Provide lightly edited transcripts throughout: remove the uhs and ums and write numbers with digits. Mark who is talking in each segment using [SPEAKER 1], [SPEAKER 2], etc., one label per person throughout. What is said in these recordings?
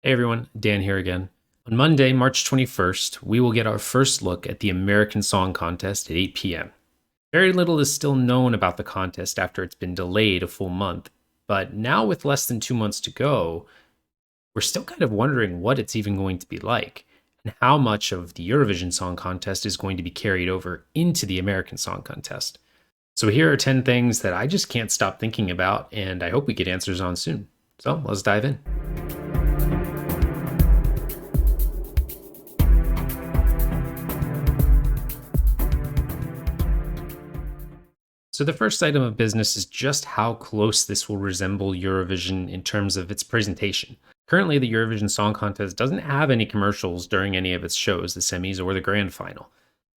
[SPEAKER 1] Hey everyone, Dan here again. On Monday, March 21st, we will get our first look at the American Song Contest at 8 p.m. Very little is still known about the contest after it's been delayed a full month, but now with less than 2 months to go, we're still kind of wondering what it's even going to be like and how much of the Eurovision Song Contest is going to be carried over into the American Song Contest. So here are 10 things that I just can't stop thinking about, and I hope we get answers on soon. So let's dive in. So, the first item of business is just how close this will resemble Eurovision in terms of its presentation. Currently, the Eurovision Song Contest doesn't have any commercials during any of its shows, the semis or the grand final.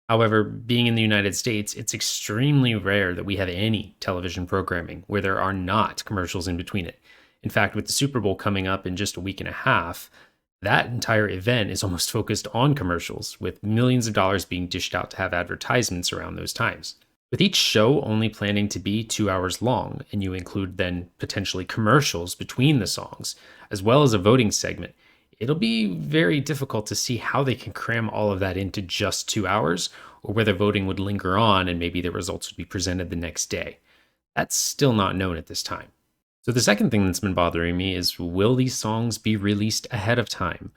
[SPEAKER 1] However, being in the United States, it's extremely rare that we have any television programming where there are not commercials in between it. In fact, with the Super Bowl coming up in just a week and a half, that entire event is almost focused on commercials, with millions of dollars being dished out to have advertisements around those times. With each show only planning to be 2 hours long, and you include then potentially commercials between the songs, as well as a voting segment, it'll be very difficult to see how they can cram all of that into just 2 hours, or whether voting would linger on and maybe the results would be presented the next day. That's still not known at this time. So, the second thing that's been bothering me is, will these songs be released ahead of time?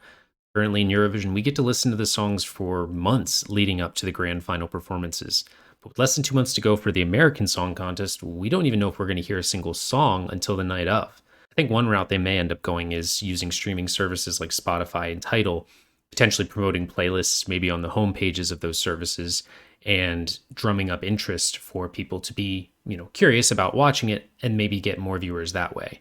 [SPEAKER 1] Currently in Eurovision, we get to listen to the songs for months leading up to the grand final performances. But with less than 2 months to go for the American Song Contest, we don't even know if we're going to hear a single song until the night of. I think one route they may end up going is using streaming services like Spotify and Tidal, potentially promoting playlists maybe on the home pages of those services and drumming up interest for people to be, curious about watching it and maybe get more viewers that way.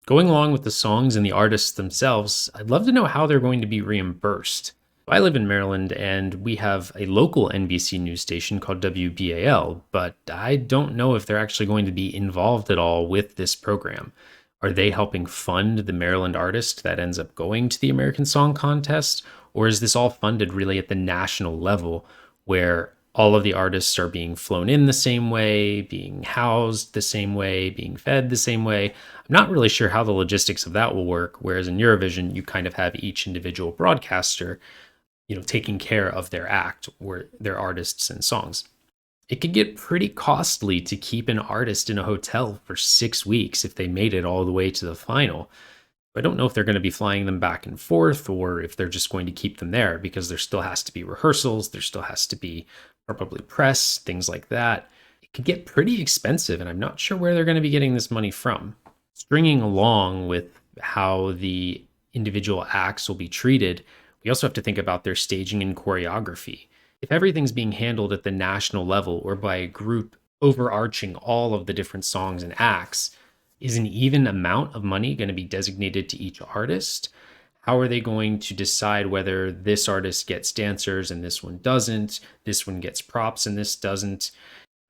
[SPEAKER 1] Going along with the songs and the artists themselves, I'd love to know how they're going to be reimbursed. I live in Maryland and we have a local NBC news station called WBAL, but I don't know if they're actually going to be involved at all with this program. Are they helping fund the Maryland artist that ends up going to the American Song Contest? Or is this all funded really at the national level where all of the artists are being flown in the same way, being housed the same way, being fed the same way? I'm not really sure how the logistics of that will work, whereas in Eurovision, you kind of have each individual broadcaster taking care of their act or their artists and songs. It could get pretty costly to keep an artist in a hotel for 6 weeks if they made it all the way to the final. I don't know if they're going to be flying them back and forth or if they're just going to keep them there, because there still has to be rehearsals, there still has to be probably press, things like that. It could get pretty expensive, and I'm not sure where they're going to be getting this money from. Stringing along with how the individual acts will be treated, we also have to think about their staging and choreography. If everything's being handled at the national level or by a group overarching all of the different songs and acts, is an even amount of money going to be designated to each artist? How are they going to decide whether this artist gets dancers and this one doesn't, this one gets props and this doesn't?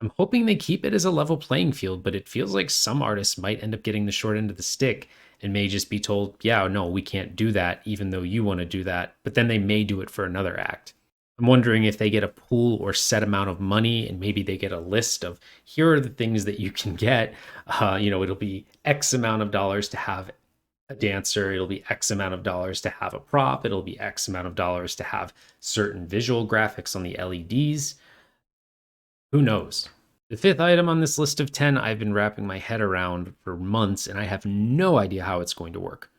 [SPEAKER 1] I'm hoping they keep it as a level playing field, but it feels like some artists might end up getting the short end of the stick and may just be told, yeah, no, we can't do that, even though you want to do that. But then they may do it for another act. I'm wondering if they get a pool or set amount of money, and maybe they get a list of, here are the things that you can get. It'll be X amount of dollars to have a dancer. It'll be X amount of dollars to have a prop. It'll be X amount of dollars to have certain visual graphics on the LEDs. Who knows? The fifth item on this list of 10, I've been wrapping my head around for months, and I have no idea how it's going to work.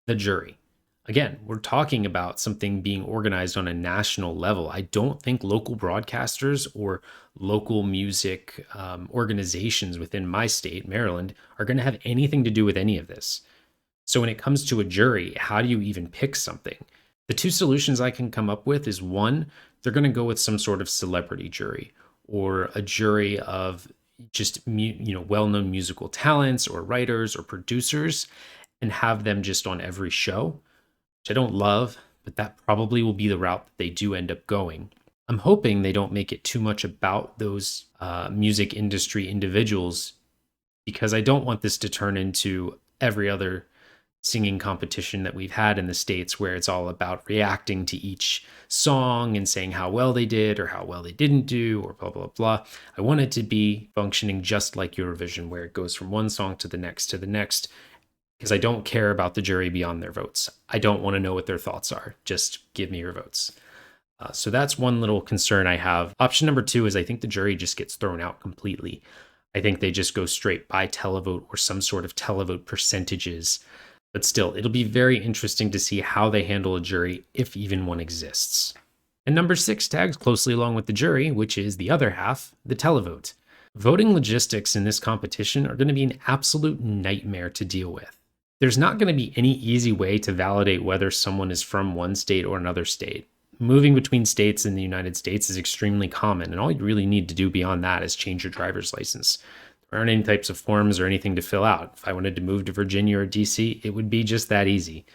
[SPEAKER 1] The jury. Again, we're talking about something being organized on a national level. I don't think local broadcasters or local music organizations within my state, Maryland, are going to have anything to do with any of this. So when it comes to a jury, how do you even pick something? The two solutions I can come up with is, one, they're going to go with some sort of celebrity jury, or a jury of just well-known musical talents or writers or producers, and have them just on every show, which I don't love, but that probably will be the route that they do end up going. I'm hoping they don't make it too much about those music industry individuals, because I don't want this to turn into every other singing competition that we've had in the States, where it's all about reacting to each song and saying how well they did or how well they didn't do or blah, blah, blah. I want it to be functioning just like Eurovision, where it goes from one song to the next, because I don't care about the jury beyond their votes. I don't want to know what their thoughts are. Just give me your votes. So that's one little concern I have. Option number two is I think the jury just gets thrown out completely. I think they just go straight by televote or some sort of televote percentages. But still, it'll be very interesting to see how they handle a jury, if even one exists. And number six tags closely along with the jury, which is the other half, the televote. Voting logistics in this competition are going to be an absolute nightmare to deal with. There's not going to be any easy way to validate whether someone is from one state or another state. Moving between states in the United States is extremely common, and all you really need to do beyond that is change your driver's license. There aren't any types of forms or anything to fill out. If I wanted to move to Virginia or DC, it would be just that easy.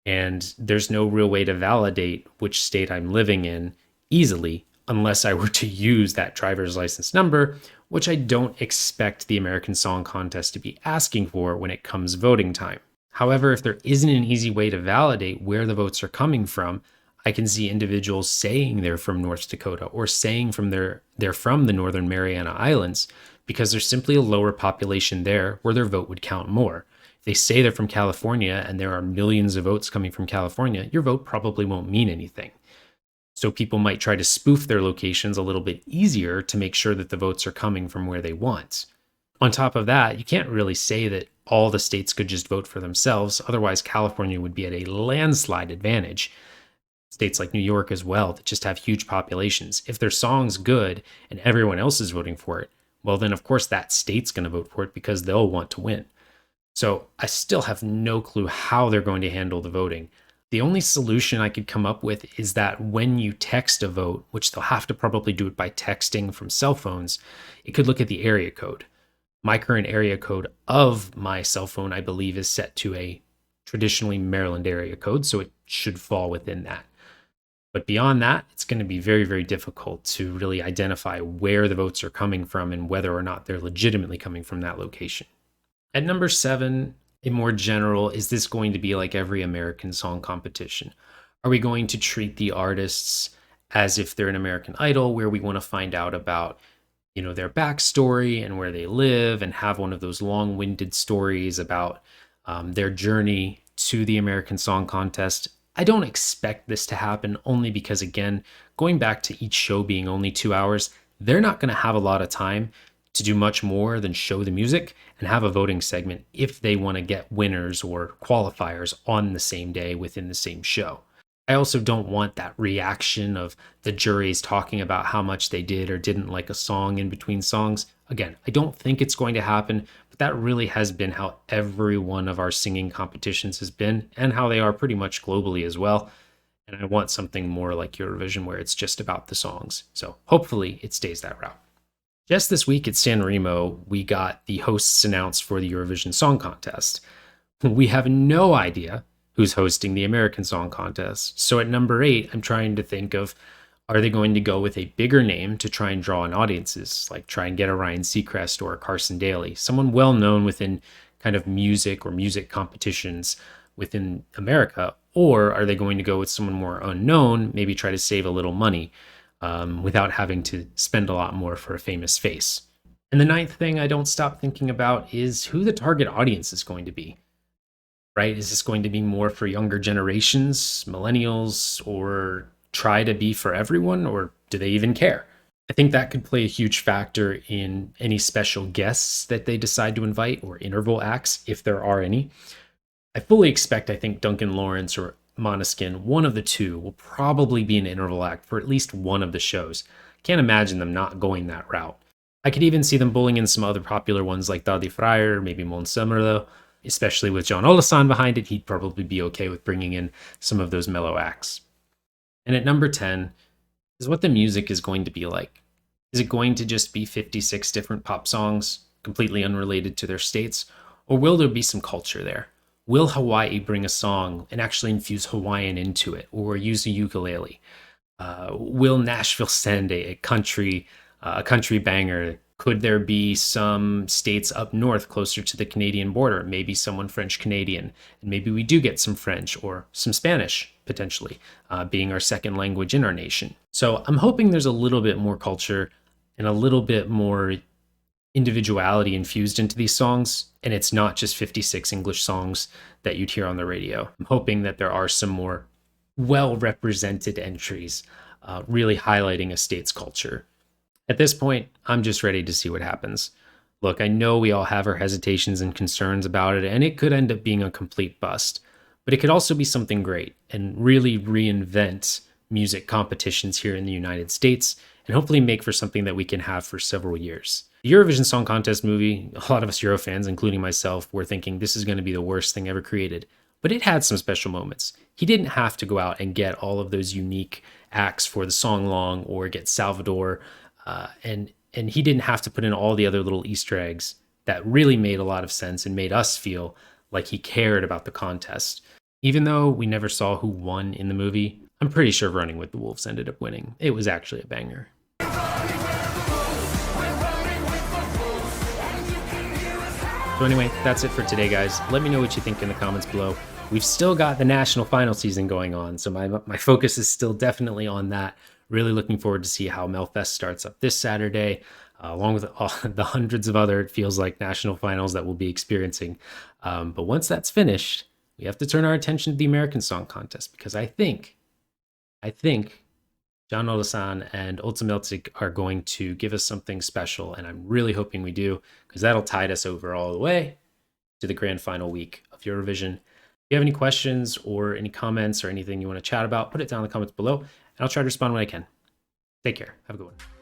[SPEAKER 1] And there's no real way to validate which state I'm living in easily unless I were to use that driver's license number, which I don't expect the American Song Contest to be asking for when it comes voting time. However, if there isn't an easy way to validate where the votes are coming from, I can see individuals saying they're from North Dakota or saying they're from the Northern Mariana Islands because there's simply a lower population there where their vote would count more. If they say they're from California and there are millions of votes coming from California, your vote probably won't mean anything. So people might try to spoof their locations a little bit easier to make sure that the votes are coming from where they want. On top of that, you can't really say that all the states could just vote for themselves. Otherwise, California would be at a landslide advantage. States like New York as well that just have huge populations. If their song's good and everyone else is voting for it, well, then of course that state's going to vote for it because they'll want to win. So I still have no clue how they're going to handle the voting. The only solution I could come up with is that when you text a vote, which they'll have to probably do it by texting from cell phones, it could look at the area code. My current area code of my cell phone, I believe, is set to a traditionally Maryland area code, so it should fall within that. But beyond that, it's going to be very, very difficult to really identify where the votes are coming from and whether or not they're legitimately coming from that location. At number 7, a more general, is this going to be like every American Song competition? Are we going to treat the artists as if they're an American Idol, where we want to find out about, their backstory and where they live and have one of those long-winded stories about their journey to the American Song Contest? I don't expect this to happen only because, again, going back to each show being only 2 hours, they're not going to have a lot of time to do much more than show the music and have a voting segment if they want to get winners or qualifiers on the same day within the same show. I also don't want that reaction of the juries talking about how much they did or didn't like a song in between songs. Again, I don't think it's going to happen, but that really has been how every one of our singing competitions has been and how they are pretty much globally as well. And I want something more like Eurovision where it's just about the songs. So hopefully it stays that route. Just this week at San Remo, we got the hosts announced for the Eurovision Song Contest. We have no idea who's hosting the American Song Contest. So at number 8, I'm trying to think of, are they going to go with a bigger name to try and draw in audiences, like try and get a Ryan Seacrest or a Carson Daly, someone well known within kind of music or music competitions within America? Or are they going to go with someone more unknown, maybe try to save a little money without having to spend a lot more for a famous face? And the 9th thing I don't stop thinking about is who the target audience is going to be. Right? Is this going to be more for younger generations, millennials, or try to be for everyone, or do they even care? I think that could play a huge factor in any special guests that they decide to invite or interval acts, if there are any. I fully expect, I think Duncan Lawrence or Måneskin, one of the two, will probably be an interval act for at least one of the shows. Can't imagine them not going that route. I could even see them pulling in some other popular ones like Daði Freyr, maybe Måns Zelmerlöw. Especially with John Olason behind it, he'd probably be okay with bringing in some of those mellow acts. And at number 10 is what the music is going to be like. Is it going to just be 56 different pop songs, completely unrelated to their states? Or will there be some culture there? Will Hawaii bring a song and actually infuse Hawaiian into it, or use a ukulele? Will Nashville send a country banger? Could there be some states up north closer to the Canadian border? Maybe someone French-Canadian. And maybe we do get some French or some Spanish, potentially, being our second language in our nation. So I'm hoping there's a little bit more culture and a little bit more individuality infused into these songs, and it's not just 56 English songs that you'd hear on the radio. I'm hoping that there are some more well represented entries, really highlighting a state's culture. At this point, I'm just ready to see what happens. Look, I know we all have our hesitations and concerns about it, and it could end up being a complete bust, but it could also be something great and really reinvent music competitions here in the United States and hopefully make for something that we can have for several years. The Eurovision Song Contest movie, a lot of us Euro fans, including myself, were thinking this is going to be the worst thing ever created, but it had some special moments. He didn't have to go out and get all of those unique acts for the song long or get Salvador, and he didn't have to put in all the other little Easter eggs that really made a lot of sense and made us feel like he cared about the contest. Even though we never saw who won in the movie, I'm pretty sure Running with the Wolves ended up winning. It was actually a banger. So anyway, that's it for today, guys. Let me know what you think in the comments below. We've still got the national final season going on, so my focus is still definitely on that. Really looking forward to see how Melfest starts up this Saturday, along with all the hundreds of other, it feels like, national finals that we'll be experiencing. But once that's finished, we have to turn our attention to the American Song Contest, because I think John Olasan and Ultimeltic are going to give us something special, and I'm really hoping we do, because that'll tide us over all the way to the grand final week of Eurovision. If you have any questions or any comments or anything you want to chat about, put it down in the comments below, and I'll try to respond when I can. Take care. Have a good one.